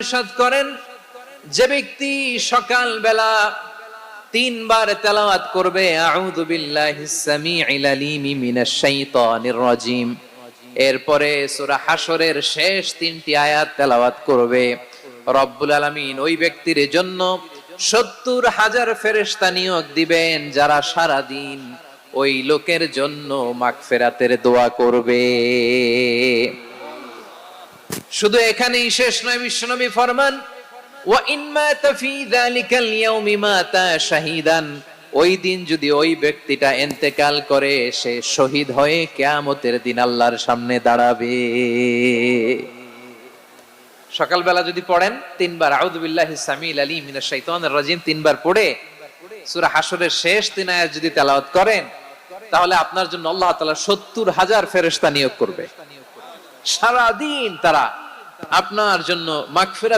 ইরশাদ করেন, যে ব্যক্তি সকাল বেলা 3 বার তেলাওয়াত করবে আউযু বিল্লাহিস সামিউল আলিম মিনাশ শাইতানির রাজিম, এরপরে সূরা হাশরের শেষ 3টি আয়াত তেলাওয়াত করবে, রব্বুল আলামিন ওই ব্যক্তির জন্য 70,000 ফেরেশতা নিয়োগ দিবেন যারা সারা দিন ওই লোকের জন্য মাগফিরাতের দোয়া করবে। শুধু এখানেই শেষ নয়, বিশ্বনবী ফরমান ওয়া ইন মাতা ফি যালিকাল ইয়াউমি মাতা শাহীদান, ওই দিন যদি ওই ব্যক্তিটা ইন্তেকাল করে সে শহীদ হয়ে কিয়ামতের দিন আল্লাহর সামনে দাঁড়াবে। সকালবেলা যদি পড়েন 3 বার আউযু বিল্লাহিস সামিউল আলিম মিনাশ শাইতানির রাজিম 3 বার পড়ে সূরা হাশরের শেষ 3 আয়াত যদি তেলাওয়াত করেন, তাহলে আপনার জন্য আল্লাহ তাআলা 70,000 ফেরেশতা নিয়োগ করবে। সারা দিন তারা আপনার জন্য মাগফিরাত